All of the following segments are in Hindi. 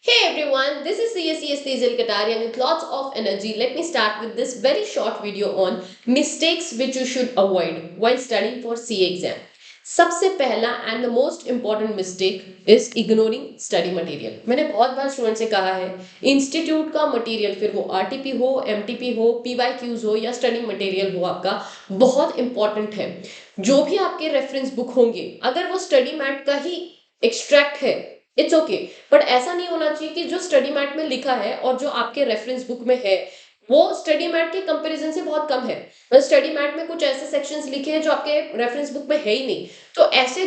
Hey everyone, this is CSCS Tejal Kataria with lots of energy. Let me start with this very short video on mistakes which you should avoid while studying for CA exam. सबसे पहला and the most important mistake is ignoring study material. मैंने बहुत बार स्टूडेंट से कहा है इंस्टीट्यूट का मटेरियल, फिर वो आरटीपी हो, एमटीपी हो, पीवाईक्यूज हो या स्टडी मटेरियल हो, आपका बहुत इंपॉर्टेंट है। जो भी आपके रेफरेंस बुक होंगे, अगर वो स्टडी मैट का ही एक्सट्रैक्ट है, इट्स ओके, बट ऐसा नहीं होना चाहिए कि जो स्टडी मैट में लिखा है और जो आपके रेफरेंस बुक में है वो स्टडी मैट के कंपैरिजन से बहुत कम है। मतलब स्टडी मैट में कुछ ऐसे सेक्शंस लिखे हैं जो आपके रेफरेंस बुक में है ही नहीं। तो ऐसे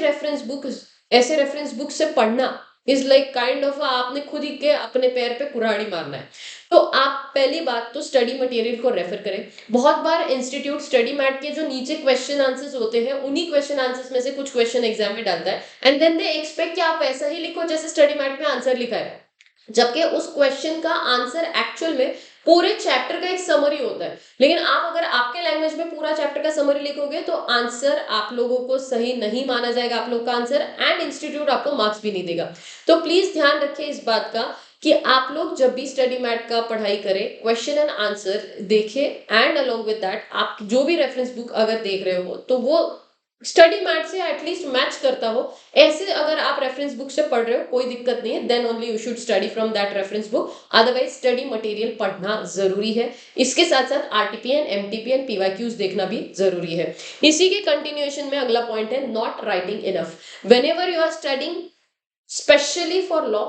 रेफरेंस बुक से पढ़ना इज लाइक काइंड ऑफ आपने खुद ही के अपने पैर पे कुल्हाड़ी मारना है। तो आप पहली बात तो स्टडी मटेरियल को रेफर करें। बहुत बार इंस्टीट्यूट स्टडी मैट के जो नीचे क्वेश्चन आंसर्स होते हैं उन्हीं क्वेश्चन आंसर्स में से कुछ क्वेश्चन एग्जाम में डालता है एंड देन दे एक्सपेक्ट कि आप वैसा ही लिखो जैसे स्टडी मैट में आंसर लिखा है, जबकि उस क्वेश्चन का आंसर एक्चुअल में पूरे चैप्टर का एक समरी होता है। लेकिन आप अगर आपके लैंग्वेज में पूरा चैप्टर का समरी लिखोगे तो आंसर आप लोगों को सही नहीं माना जाएगा, आप लोग का आंसर, एंड इंस्टीट्यूट आपको मार्क्स भी नहीं देगा। तो प्लीज ध्यान रखें इस बात का कि आप लोग जब भी स्टडी मैट का पढ़ाई करें, क्वेश्चन एंड आंसर देखें एंड अलोंग विद दैट आप जो भी रेफरेंस बुक अगर देख रहे हो तो वो स्टडी मैट से एटलीस्ट मैच करता हो। ऐसे अगर आप रेफरेंस बुक से पढ़ रहे हो कोई दिक्कत नहीं है, then only you should study from that reference book. Otherwise study material पढ़ना जरूरी है। इसके साथ साथ RTP and MTP and PYQs देखना भी जरूरी है। इसी के कंटिन्यूएशन में अगला पॉइंट है not writing enough whenever you are studying, specially for law.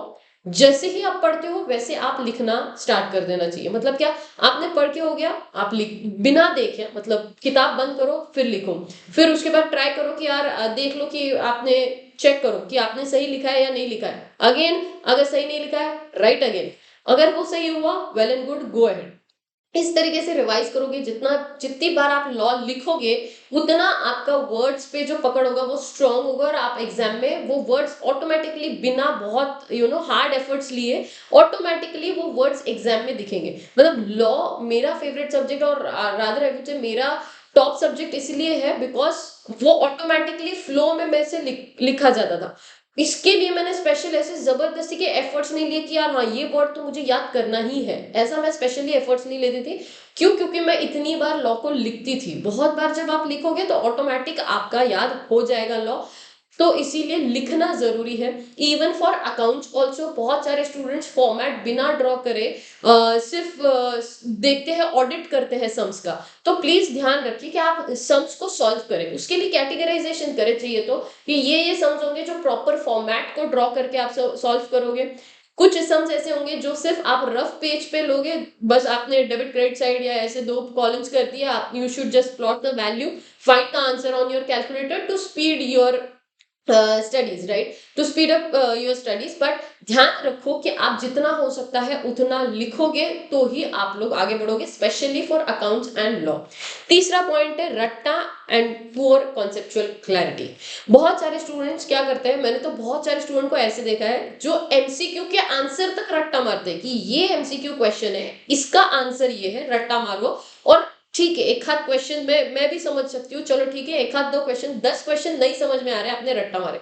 जैसे ही आप पढ़ते हो वैसे आप लिखना स्टार्ट कर देना चाहिए। मतलब क्या, आपने पढ़ के हो गया, आप लिख बिना देखे, मतलब किताब बंद करो फिर लिखो, फिर उसके बाद ट्राई करो कि यार देख लो कि आपने, चेक करो कि आपने सही लिखा है या नहीं लिखा है। अगेन अगर सही नहीं लिखा है राइट अगेन, अगर वो सही हुआ well and good, go ahead. इस तरीके से रिवाइज करोगे, जितनी बार आप लॉ लिखोगे उतना आपका वर्ड्स पे जो पकड़ होगा वो स्ट्रांग होगा और आप एग्जाम में वो वर्ड्स ऑटोमेटिकली बिना बहुत हार्ड एफर्ट्स लिए ऑटोमेटिकली वो वर्ड्स एग्जाम में दिखेंगे। मतलब लॉ मेरा फेवरेट सब्जेक्ट और रादर आई वुड से मेरा टॉप सब्जेक्ट इसलिए है बिकॉज वो ऑटोमेटिकली फ्लो में मेरे से लिखा जाता था। इसके लिए मैंने स्पेशल ऐसे जबरदस्ती के एफर्ट्स नहीं लिए कि यार हाँ ये वर्ड तो मुझे याद करना ही है, ऐसा मैं स्पेशली एफर्ट्स नहीं लेती थी। क्यों? क्योंकि मैं इतनी बार लॉ को लिखती थी। बहुत बार जब आप लिखोगे तो ऑटोमेटिक आपका याद हो जाएगा लॉ। तो इसीलिए लिखना जरूरी है। इवन फॉर अकाउंट्स ऑल्सो बहुत सारे स्टूडेंट्स फॉर्मेट बिना ड्रॉ करे सिर्फ देखते हैं, ऑडिट करते हैं सम्स का। तो प्लीज ध्यान रखिए कि आप सम्स को सॉल्व करें, उसके लिए कैटेगराइजेशन करें चाहिए तो कि ये सम्स होंगे जो प्रॉपर फॉर्मेट को ड्रॉ करके आप सॉल्व करोगे। कुछ सम्स ऐसे होंगे जो सिर्फ आप रफ पेज पे लोगे, बस आपने डेबिट क्रेडिट साइड या ऐसे दो कॉलम्स कर दिया, you should just plot the value, find the answer on your calculator to speed your studies, right, to speed up your studies. But ध्यान रखो कि आप जितना हो सकता है उतना लिखोगे तो ही आप लोग आगे बढ़ोगे, specially for accounts and law. तीसरा पॉइंट है रट्टा एंड पुअर कॉन्सेप्चुअल क्लैरिटी। बहुत सारे स्टूडेंट्स क्या करते हैं, मैंने तो बहुत सारे स्टूडेंट को ऐसे देखा है जो एमसीक्यू के आंसर तक रट्टा मारते हैं कि ये एमसीक्यू क्वेश्चन है, इसका आंसर ये है, रट्टा मारो। और ठीक है, एक हाथ क्वेश्चन में मैं भी समझ सकती हूँ, चलो ठीक है, एक हाथ दो क्वेश्चन, 10 क्वेश्चन नहीं समझ में आ रहे, आपने रट्टा मारे।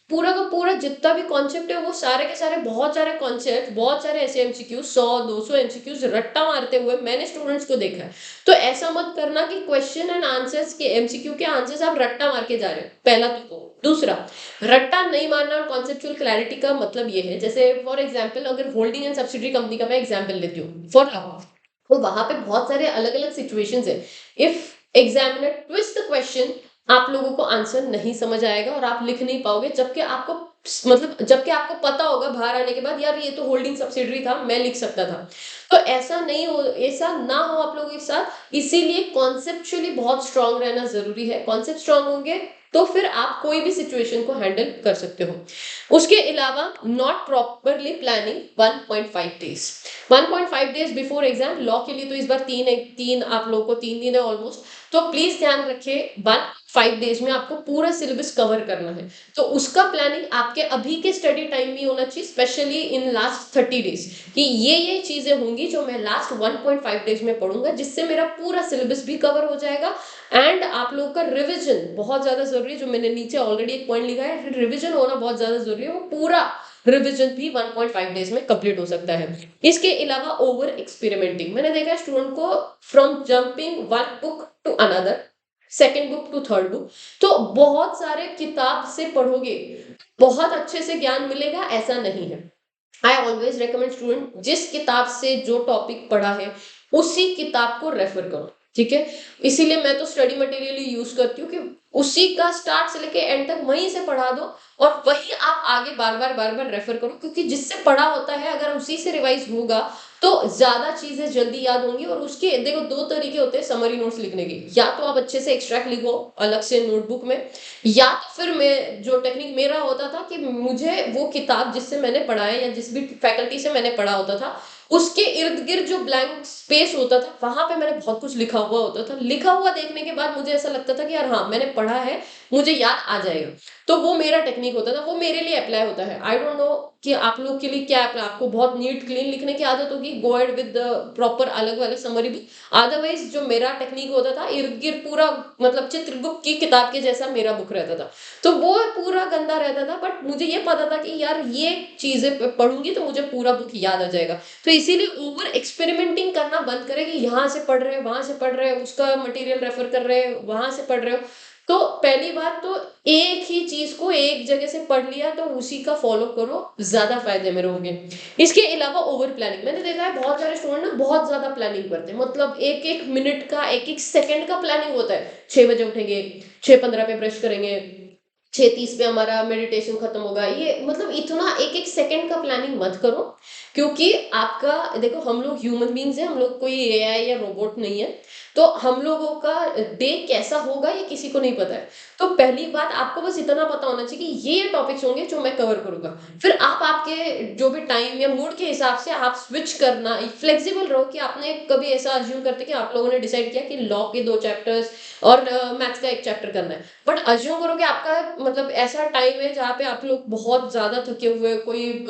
पूरा का पूरा जितना भी कॉन्सेप्ट है वो सारे के सारे, बहुत सारे कॉन्सेप्ट, बहुत सारे ऐसे एमसीक्यू, 100-200 एमसीक्यूज रट्टा मारते हुए मैंने स्टूडेंट्स को देखा है। तो ऐसा मत करना कि क्वेश्चन एंड आंसर्स के, एमसीक्यू के आंसर्स आप रट्टा मार के जा रहे हो, पहला तो वो। दूसरा, रट्टा नहीं मारना और कॉन्सेप्चुअल क्लैरिटी का मतलब ये है, जैसे फॉर एग्जाम्पल अगर होल्डिंग एंड सब्सिडरी कंपनी का मैं एग्जाम्पल लेती हूँ फॉर, तो वहां पे बहुत सारे अलग अलग सिचुएशंस है। If examiner twist the question, आप लोगों को आंसर नहीं समझ आएगा और आप लिख नहीं पाओगे, जबकि आपको, मतलब जबकि आपको पता होगा बाहर आने के बाद यार ये तो होल्डिंग सब्सिडरी था, मैं लिख सकता था। तो ऐसा नहीं हो, ऐसा ना हो आप लोगों के साथ। इसीलिए कॉन्सेप्चुअली बहुत स्ट्रांग रहना जरूरी है। कॉन्सेप्ट स्ट्रांग होंगे तो फिर आप कोई भी सिचुएशन को हैंडल कर सकते हो। उसके अलावा not properly planning 1.5 days, 1.5 days before exam. Law के लिए तो इस बार तीन आप लोगों को 3 दिन है ऑलमोस्ट। तो प्लीज ध्यान रखिए 1.5 डेज में आपको पूरा सिलेबस कवर करना है। तो उसका प्लानिंग आपके अभी के स्टडी टाइम में होना चाहिए, स्पेशली इन लास्ट 30 डेज, कि ये चीजें होंगी जो मैं लास्ट 1.5 डेज में पढ़ूंगा, जिससे मेरा पूरा सिलेबस भी कवर हो जाएगा। एंड आप लोगों का रिविजन बहुत ज्यादा जरूरी है, जो मैंने नीचे ऑलरेडी एक पॉइंट लिखा है, रिविजन होना बहुत ज्यादा जरूरी है। वो पूरा रिविजन भी 1.5 डेज में कंप्लीट हो सकता है। इसके अलावा ओवर एक्सपेरिमेंटिंग, मैंने देखा है स्टूडेंट को from jumping one book to another, second book to third book, तो बहुत सारे किताब से पढ़ोगे बहुत अच्छे से ज्ञान मिलेगा ऐसा नहीं है। आई ऑलवेज रिकमेंड स्टूडेंट जिस किताब से जो टॉपिक पढ़ा है उसी किताब को रेफर करो, ठीक है। इसीलिए मैं तो स्टडी मटेरियल ही यूज करती हूँ कि उसी का स्टार्ट से लेके एंड तक वहीं से पढ़ा दो और वही आप आगे बार बार रेफर करो, क्योंकि जिससे पढ़ा होता है अगर उसी से रिवाइज होगा तो ज्यादा चीजें जल्दी याद होंगी। और उसके देखो दो तरीके होते हैं समरी नोट्स लिखने के, या तो आप अच्छे से एक्सट्रैक्ट लिखो अलग से नोटबुक में, या तो फिर मैं जो टेक्निक मेरा होता था कि मुझे वो किताब जिससे मैंने पढ़ा है या जिस भी फैकल्टी से मैंने पढ़ा होता था उसके इर्द गिर्द जो ब्लैंक स्पेस होता था वहां पे मैंने बहुत कुछ लिखा हुआ होता था। लिखा हुआ देखने के बाद मुझे ऐसा लगता था कि यार हाँ मैंने पढ़ा है, मुझे याद आ जाएगा। तो वो मेरा टेक्निक होता था, वो मेरे लिए अप्लाई होता है। आई डोंट नो कि आप लोग के लिए क्या apply- आपको बहुत नीट क्लीन लिखने की आदत होगी, go ahead with the proper अलग वाले समरी बुक। अदरवाइज जो मेरा टेक्निक होता था इर्द गिर्द पूरा मतलब चित्रगुप्त की किताब के जैसा मेरा बुक रहता था, तो वो पूरा गंदा रहता था। बट मुझे ये पता था कि यार ये चीजें पढ़ूंगी तो मुझे पूरा बुक याद आ जाएगा। तो इसीलिए ओवर एक्सपेरिमेंटिंग करना बंद करें कि यहाँ से पढ़ रहे हैं वहां से पढ़ रहे हैं, उसका मटेरियल रेफर कर रहे हैं वहां से पढ़ रहे हो। तो पहली बात तो एक ही चीज को एक जगह से पढ़ लिया तो उसी का फॉलो करो, ज्यादा फायदे में रहोगे। इसके अलावा ओवर प्लानिंग, मैंने देखा है बहुत सारे स्टूडेंट ना बहुत ज्यादा प्लानिंग करते हैं, मतलब एक एक मिनट का एक एक सेकंड का प्लानिंग होता है। 6 बजे उठेंगे, 6:15 पे ब्रश करेंगे, 6:30 पे हमारा मेडिटेशन खत्म होगा, ये मतलब इतना एक एक सेकंड का प्लानिंग मत करो। क्योंकि आपका देखो हम लोग ह्यूमन बींग्स हैं, हम लोग कोई एआई या रोबोट नहीं है, तो हम लोगों का डे कैसा होगा ये किसी को नहीं पता है। तो पहली बात आपको बस इतना पता होना चाहिए कि ये टॉपिक्स होंगे जो मैं कवर करूंगा। फिर आप आपके जो भी टाइम या मूड के हिसाब से आप स्विच करना, फ्लेक्सिबल रहो। कि आपने कभी ऐसा अज्यूम करते कि आप लोगों ने डिसाइड किया कि लॉ के 2 चैप्टर्स और मैथ्स का 1 चैप्टर करना है, बट अज्यूम करो कि आपका मतलब ऐसा टाइम है जहाँ पे आप लोग बहुत ज्यादा थके हुए, कोई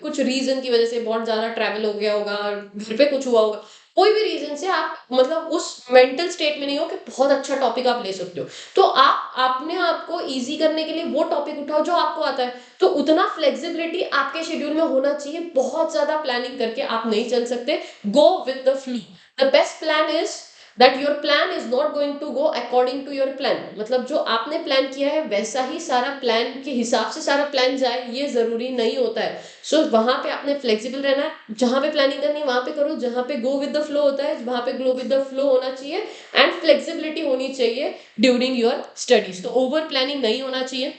कुछ रीजन की वजह से बहुत ज्यादा ट्रैवल हो गया होगा, घर पे कुछ हुआ होगा, कोई भी रीजन से आप मतलब उस मेंटल स्टेट में नहीं हो कि बहुत अच्छा टॉपिक आप ले सकते हो। तो आप अपने आप को इजी करने के लिए वो टॉपिक उठाओ जो आपको आता है। तो उतना फ्लेक्सिबिलिटी आपके शेड्यूल में होना चाहिए, बहुत ज्यादा प्लानिंग करके आप नहीं चल सकते। Go with the flow. The best plan is that your plan is not going to go according to your plan, मतलब जो आपने प्लान किया है वैसा ही सारा प्लान के हिसाब से सारा प्लान जाए ये जरूरी नहीं होता है। सो वहां पे आपने फ्लेक्सिबल रहना है, जहां पे प्लानिंग करनी है वहां पे करो, जहां पे गो विद द फ्लो होता है वहां पे गो विद द फ्लो होना चाहिए। एंड फ्लेक्सिबिलिटी होनी चाहिए ड्यूरिंग योर स्टडीज। तो ओवर प्लानिंग नहीं होना चाहिए,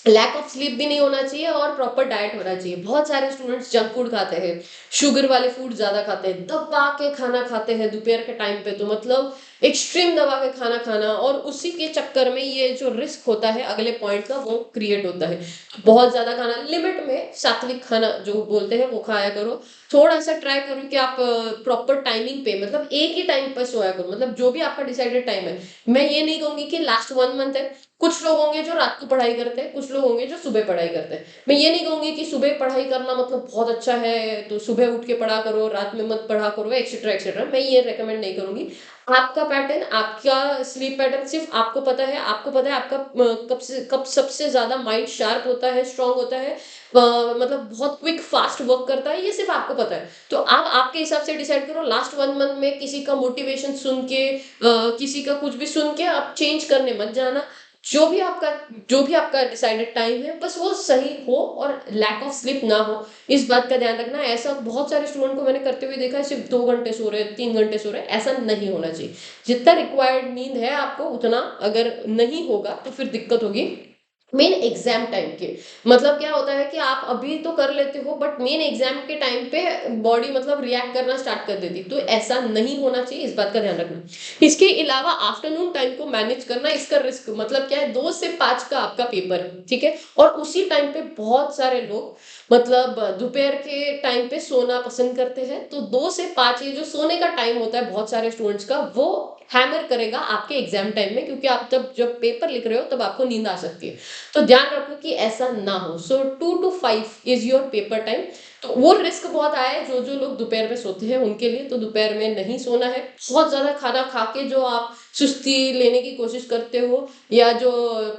लैक ऑफ स्लीप भी नहीं होना चाहिए, और प्रॉपर डाइट होना चाहिए। बहुत सारे स्टूडेंट्स जंक फूड खाते हैं, शुगर वाले फूड ज्यादा खाते हैं, दबा के खाना खाते हैं दोपहर के टाइम पे, तो मतलब एक्सट्रीम दबा के खाना खाना, और उसी के चक्कर में ये जो रिस्क होता है अगले पॉइंट का वो क्रिएट होता है। बहुत ज्यादा खाना लिमिट में, सात्विक खाना जो बोलते हैं वो खाया करो। थोड़ा सा ट्राई करो कि आप प्रॉपर टाइमिंग पे, मतलब एक ही टाइम पर सोया करो, मतलब जो भी आपका डिसाइडेड टाइम है। मैं ये नहीं कहूंगी कि लास्ट 1 मंथ है, कुछ लोग होंगे जो रात को पढ़ाई करते हैं, कुछ लोग होंगे जो सुबह पढ़ाई करते हैं। मैं ये नहीं कहूंगी कि सुबह पढ़ाई करना मतलब बहुत अच्छा है तो सुबह उठ के पढ़ा करो, रात में मत पढ़ा करो, एक्सेट्रा एक्सेट्रा, मैं ये रेकमेंड नहीं करूंगी। आपका पैटर्न, आपका स्लीप पैटर्न सिर्फ आपको पता है। आपको पता है आपका कब सबसे ज्यादा माइंड शार्प होता है, स्ट्रांग होता है, मतलब बहुत क्विक फास्ट वर्क करता है, ये सिर्फ आपको पता है। तो आप आपके हिसाब से डिसाइड करो। लास्ट 1 मंथ में किसी का मोटिवेशन सुन के किसी का कुछ भी सुन के आप चेंज करने मत जाना। जो भी आपका जो भी आपका डिसाइडेड टाइम है बस वो सही हो और लैक ऑफ स्लीप ना हो, इस बात का ध्यान रखना। ऐसा बहुत सारे स्टूडेंट को मैंने करते हुए देखा है, सिर्फ 2 घंटे सो रहे, 3 घंटे सो रहे, ऐसा नहीं होना चाहिए। जितना रिक्वायर्ड नींद है आपको उतना अगर नहीं होगा तो फिर दिक्कत होगी। मेन एग्जाम टाइम के, मतलब क्या होता है कि आप अभी तो कर लेते हो बट मेन एग्जाम के टाइम पे बॉडी मतलब रिएक्ट करना स्टार्ट कर देती, तो ऐसा नहीं होना चाहिए, इस बात का ध्यान रखना। इसके अलावा आफ्टरनून टाइम को मैनेज करना, इसका रिस्क मतलब क्या है, 2 से 5 का आपका पेपर है, ठीक है, और उसी टाइम पे बहुत सारे लोग मतलब दोपहर के टाइम पे सोना पसंद करते हैं। तो 2 से 5 ये जो सोने का टाइम होता है बहुत सारे स्टूडेंट्स का, वो हैमर करेगा आपके एग्जाम टाइम में, क्योंकि आप जब जब पेपर लिख रहे हो तब आपको नींद आ सकती है। तो ध्यान रखो कि ऐसा ना हो। So 2 to 5 is your paper time. तो वो रिस्क बहुत आया है जो लोग दोपहर में सोते हैं उनके लिए, तो दोपहर में नहीं सोना है। बहुत ज़्यादा खाना खा के जो आप सुस्ती लेने की कोशिश करते हो या जो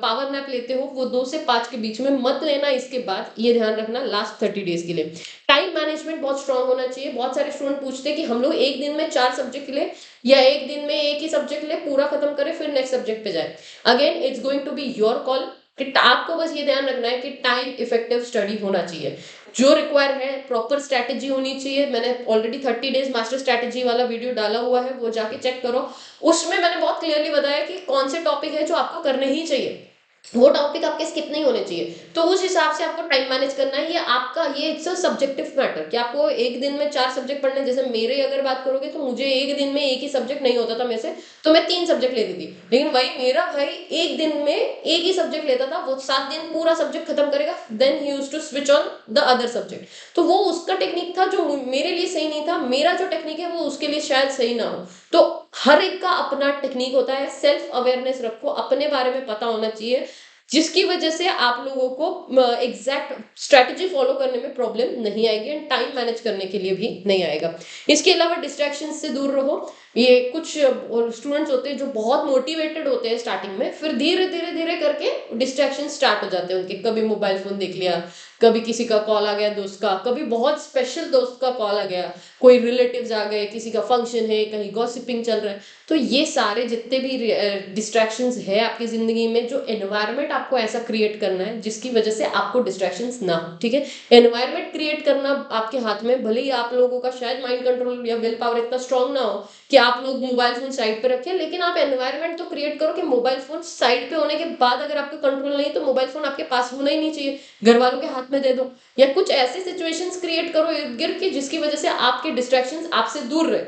पावर नैप लेते हो, वो 2 से 5 के बीच में मत लेना। इसके बाद ये ध्यान रखना लास्ट 30 डेज के लिए टाइम मैनेजमेंट बहुत स्ट्रांग होना चाहिए। बहुत सारे स्टूडेंट पूछते हैं कि हम लोग एक दिन में 4 सब्जेक्ट ले या एक दिन में एक ही सब्जेक्ट ले, पूरा खत्म करें फिर नेक्स्ट सब्जेक्ट पे जाए। Again it's going to be your call कि आपको बस ये ध्यान रखना है कि टाइम इफेक्टिव स्टडी होना चाहिए। जो रिक्वायर है प्रॉपर स्ट्रैटेजी होनी चाहिए। मैंने ऑलरेडी 30 डेज मास्टर स्ट्रैटेजी वाला वीडियो डाला हुआ है, वो जाके चेक करो। उसमें मैंने बहुत क्लियरली बताया कि कौन से टॉपिक है जो आपको करने ही चाहिए, वो टॉपिक आपके स्किप नहीं होने चाहिए। तो उस हिसाब से आपको टाइम मैनेज करना है। ये आपका ये इट्स अ सब्जेक्टिव मैटर कि आपको एक दिन में 4 सब्जेक्ट पढ़ने हैं। जैसे मेरे अगर बात करोगे तो मुझे एक दिन में एक ही सब्जेक्ट नहीं होता था मेरे से, तो मैं 3 सब्जेक्ट लेती थी। लेकिन वही मेरा भाई एक दिन में एक ही सब्जेक्ट लेता था, वो 7 दिन पूरा सब्जेक्ट खत्म करेगा, then he used to switch on the other subject. तो वो उसका टेक्निक था जो मेरे लिए सही नहीं था, मेरा जो टेक्निक है वो उसके लिए शायद सही ना हो। तो हर एक का अपना टेक्निक होता है। सेल्फ अवेयरनेस रखो, अपने बारे में पता होना चाहिए, जिसकी वजह से आप लोगों को एग्जैक्ट स्ट्रैटेजी फॉलो करने में प्रॉब्लम नहीं आएगी एंड टाइम मैनेज करने के लिए भी नहीं आएगा। इसके अलावा डिस्ट्रैक्शन से दूर रहो। ये कुछ स्टूडेंट्स होते हैं जो बहुत मोटिवेटेड होते हैं स्टार्टिंग में, फिर धीरे धीरे धीरे करके डिस्ट्रैक्शन स्टार्ट हो जाते हैं उनके। कभी मोबाइल फोन देख लिया, कभी किसी का कॉल आ गया दोस्त का, कभी बहुत स्पेशल दोस्त का कॉल आ गया, कोई रिलेटिव्स आ गए, किसी का फंक्शन है, कहीं गॉसिपिंग चल रहा है। तो ये सारे जितने भी डिस्ट्रैक्शंस है आपकी जिंदगी में, जो एनवायरनमेंट आपको ऐसा क्रिएट करना है जिसकी वजह से आपको डिस्ट्रैक्शंस ना हो, ठीक है। एनवायरनमेंट क्रिएट करना आपके हाथ में, भले ही आप लोगों का शायद माइंड कंट्रोल या विल पावर इतना स्ट्रांग ना हो कि आप लोग मोबाइल फोन साइड पे रखें, लेकिन आप एनवायरनमेंट तो क्रिएट करो कि मोबाइल फोन साइड पे होने के बाद अगर आपको कंट्रोल नहीं तो मोबाइल फोन आपके पास होना ही नहीं चाहिए, घर वालों के हाथ में दे दो। या कुछ ऐसी सिचुएशंस क्रिएट करो इर्द गिर्द की जिसकी वजह से आपके डिस्ट्रैक्शंस आपसे दूर रहे,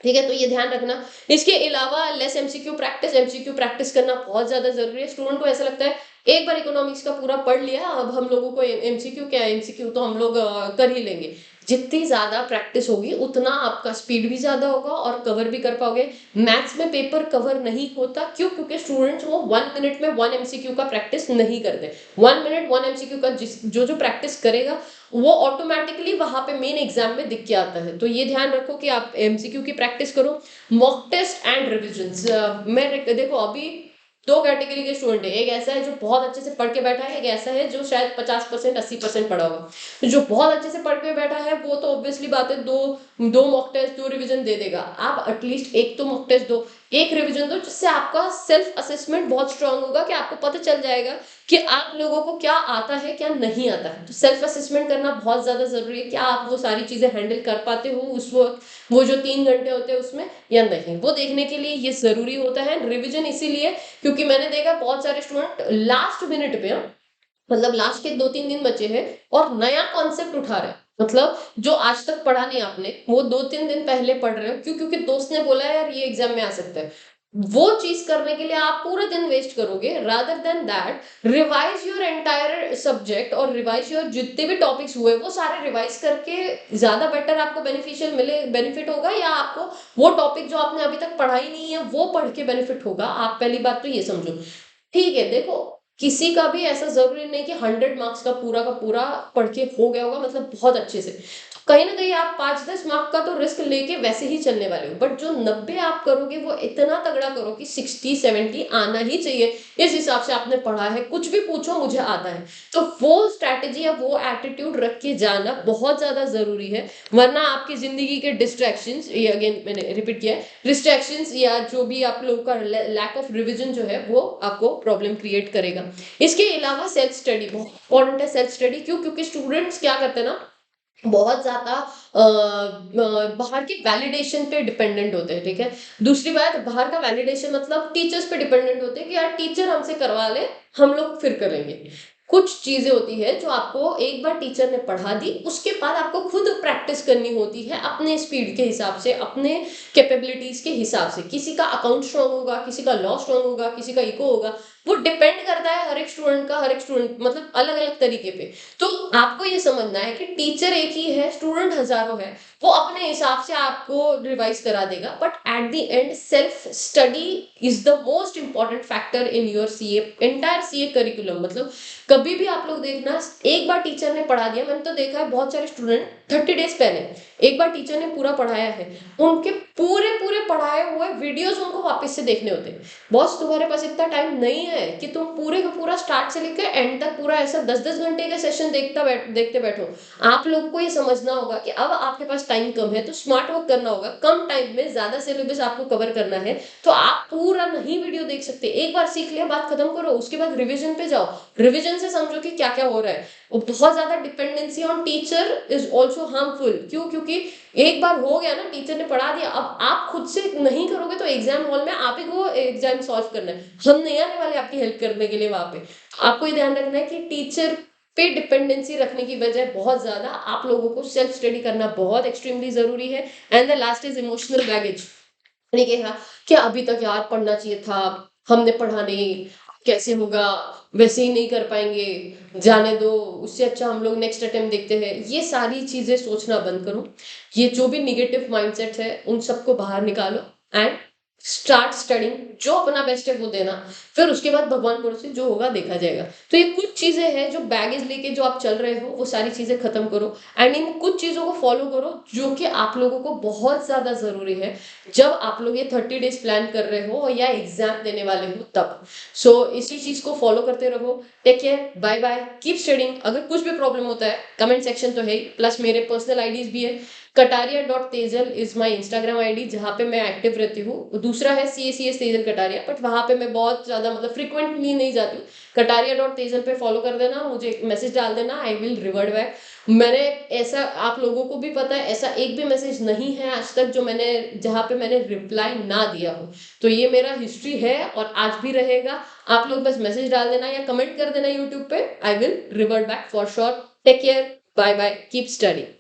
ठीक है। तो ये ध्यान रखना। इसके अलावा less MCQ practice, MCQ practice करना बहुत ज्यादा जरूरी है। स्टूडेंट को ऐसा लगता है एक बार इकोनॉमिक्स का पूरा पढ़ लिया, अब हम लोगों को एमसीक्यू क्या है, एमसीक्यू तो हम लोग कर ही लेंगे। जितनी ज्यादा प्रैक्टिस होगी उतना आपका स्पीड भी ज्यादा होगा और कवर भी कर पाओगे। मैथ्स में पेपर कवर नहीं होता, क्यों? क्योंकि स्टूडेंट्स वो 1 मिनट में 1 एमसीक्यू का प्रैक्टिस नहीं करते। 1 मिनट 1 एमसीक्यू का जो प्रैक्टिस करेगा वो ऑटोमेटिकली वहां पे मेन एग्जाम में दिख के आता है। तो ये ध्यान रखो कि आप एमसीक्यू की प्रैक्टिस करो। मॉक टेस्ट एंड रिविजन्स, देखो अभी 2 कैटेगरी के स्टूडेंट है। एक ऐसा है जो बहुत अच्छे से पढ़ के बैठा है, एक ऐसा है जो शायद 50% 80% पढ़ा होगा। तो जो बहुत अच्छे से पढ़ के बैठा है वो तो ऑब्वियसली बात है, दो मॉक टेस्ट 2 रिवीजन दे देगा। आप एटलीस्ट एक तो मॉक टेस्ट दो, एक रिवीजन दो, जिससे आपका सेल्फ असेसमेंट बहुत स्ट्रांग होगा कि आपको पता चल जाएगा कि आप लोगों को क्या आता है क्या नहीं आता है। तो सेल्फ असेसमेंट करना बहुत ज्यादा जरूरी है। क्या आप वो सारी चीजें हैंडल कर पाते हो उस वक्त, वो जो 3 घंटे होते हैं उसमें, या नहीं, वो देखने के लिए ये जरूरी होता है। रिविजन इसीलिए क्योंकि मैंने देखा बहुत सारे स्टूडेंट लास्ट मिनट पे, मतलब लास्ट के 2-3 दिन बचे हैं और नया कॉन्सेप्ट उठा रहे हैं। मतलब जो आज तक पढ़ा नहीं आपने, वो 2-3 दिन पहले पढ़ रहे हो, क्यों? क्योंकि दोस्त ने बोला है यार ये एग्जाम में आ सकता है। वो चीज करने के लिए आप पूरा दिन वेस्ट करोगे, rather than that revise your entire subject और रिवाइज योर जितने भी टॉपिक्स हुए वो सारे रिवाइज करके ज्यादा बेटर आपको बेनिफिशियल मिले, बेनिफिट होगा, या आपको वो टॉपिक जो आपने अभी तक पढ़ा ही नहीं है वो पढ़ के बेनिफिट होगा। आप पहली बात तो ये समझो, ठीक है। देखो किसी का भी ऐसा जरूरी नहीं कि 100 मार्क्स का पूरा पढ़ के हो गया होगा, मतलब बहुत अच्छे से। तो कहीं ना कहीं आप 5-10 मार्क का तो रिस्क लेके वैसे ही चलने वाले हो, बट जो 90 आप करोगे वो इतना तगड़ा करो कि 60-70 आना ही चाहिए। इस हिसाब से आपने पढ़ा है, कुछ भी पूछो मुझे आता है। तो वो स्ट्रैटेजी या वो एटीट्यूड रख के जाना बहुत ज्यादा जरूरी है, वरना आपकी जिंदगी के डिस्ट्रैक्शंस, ये अगेन मैंने रिपीट किया है, डिस्ट्रैक्शंस या जो भी आप लोगों का लैक ऑफ रिवीजन जो है वो आपको प्रॉब्लम क्रिएट करेगा। इसके अलावा सेल्फ स्टडी बहुत इंपॉर्टेंट है। सेल्फ स्टडी क्यों? क्योंकि स्टूडेंट्स क्या करते हैं ना, बहुत ज्यादा बाहर की वैलिडेशन पे डिपेंडेंट होते हैं, ठीक है। दूसरी बात, बाहर का वैलिडेशन मतलब टीचर्स पे डिपेंडेंट होते हैं कि यार टीचर हमसे करवा ले, हम लोग फिर करेंगे। कुछ चीजें होती है जो आपको एक बार टीचर ने पढ़ा दी, उसके बाद आपको खुद प्रैक्टिस करनी होती है अपने स्पीड के हिसाब से, अपने कैपेबिलिटीज के हिसाब से। किसी का अकाउंट स्ट्रांग होगा, किसी का लॉ स्ट्रांग होगा, किसी का इको होगा, वो डिपेंड करता है हर एक स्टूडेंट का, हर एक स्टूडेंट मतलब अलग-अलग तरीके पे। तो आपको ये समझना है कि टीचर एक ही है, स्टूडेंट हज़ारों हैं। वो अपने हिसाब से आपको रिवाइज़ करा देगा, but at the end self study is the most important factor in your CA entire CA curriculum. मतलब कभी भी आप लोग देखना, एक बार टीचर ने पढ़ा दिया, मैंने तो देखा है बहुत सारे स्टूडेंट 30 डेज़ पहले एक बार टीचर ने पूरा पढ़ाया है, उनके पूरे पढ़ाए हुए वीडियोज़ उनको वापस से देखने होते हैं। बॉस तुम्हारे पास इतना टाइम नहीं है कि तुम पूरे का पूरा स्टार्ट से लेकर एंड तक पूरा ऐसा 10-10 घंटे का सेशन देखते बैठो। आप लोग को ये समझना होगा कि अब आपके पास टाइम कम है, तो स्मार्ट वर्क करना होगा। कम टाइम में ज़्यादा सिलेबस आपको कवर करना है, तो आप पूरा नहीं वीडियो देख सकते। एक बार सीख लिया, बात खत्म करो, उसके बाद रिवीजन पे जाओ। रिवीजन से समझो कि क्या-क्या हो रहा है। और बहुत ज़्यादा dependency on teacher is also harmful. क्यों? क्योंकि एक बार हो गया ना, टीचर ने पढ़ा दिया, अब आप खुद से नहीं करोगे तो एग्जाम हॉल में आप ही को एग्जाम सॉल्व करना है। हम नहीं आने वाले आपकी हेल्प करने के लिए वहाँ पे। आपको ये ध्यान रखना है कि टीचर पे डिपेंडेंसी रखने की बजाय बहुत ज़्यादा आप लोगों को सेल्फ स्टडी करना बहुत एक्सट्रीमली ज़रूरी है। And the last is emotional baggage. मैंने कहा कि अभी तक यार पढ़ना चाहिए था, हमने पढ़ा नहीं, कैसे होगा, वैसे ही नहीं कर पाएँगे, जाने दो, उससे अच्छा हम लोग नेक्स्ट अटेम्प्ट देखते हैं। ये सारी चीज़ें सोचना बंद करो। ये जो भी नेगेटिव माइंडसेट है, उन सबको बाहर निकालो एंड स्टार्ट स्टडिंग। जो अपना बेस्ट है वो देना, फिर उसके बाद भगवान भरोसे जो होगा देखा जाएगा। तो ये कुछ चीज़ें हैं जो बैगेज लेके जो आप चल रहे हो, वो सारी चीज़ें खत्म करो एंड इन कुछ चीज़ों को फॉलो करो जो कि आप लोगों को बहुत ज़्यादा ज़रूरी है जब आप लोग ये 30 डेज़ प्लान कर रहे हो या एग्ज़ाम देने वाले हो तब। सो इसी चीज़ को फॉलो करते रहो। Take care, bye bye, keep studying. अगर कुछ भी प्रॉब्लम होता है, कमेंट सेक्शन तो है ही, प्लस मेरे पर्सनल आईडीज़ भी है। कटारिया.तेजल इज़ माय इंस्टाग्राम आईडी, जहाँ पे मैं एक्टिव रहती हूँ। दूसरा है सीएसीएस तेजल कटारिया, बट वहाँ पे मैं बहुत ज़्यादा मतलब फ्रीक्वेंटली नहीं जाती हूँ। कटारिया.तेजल पे फॉलो कर देना, मुझे मैसेज डाल देना, आई विल रिवर्ट बैक। मैंने ऐसा, आप लोगों को भी पता है, ऐसा एक भी मैसेज नहीं है आज तक जो मैंने जहाँ पे मैंने रिप्लाई ना दिया हो। तो ये मेरा हिस्ट्री है और आज भी रहेगा। आप लोग बस मैसेज डाल देना या कमेंट कर देना यूट्यूब पे, I will revert back for sure. Take care, bye bye, keep study.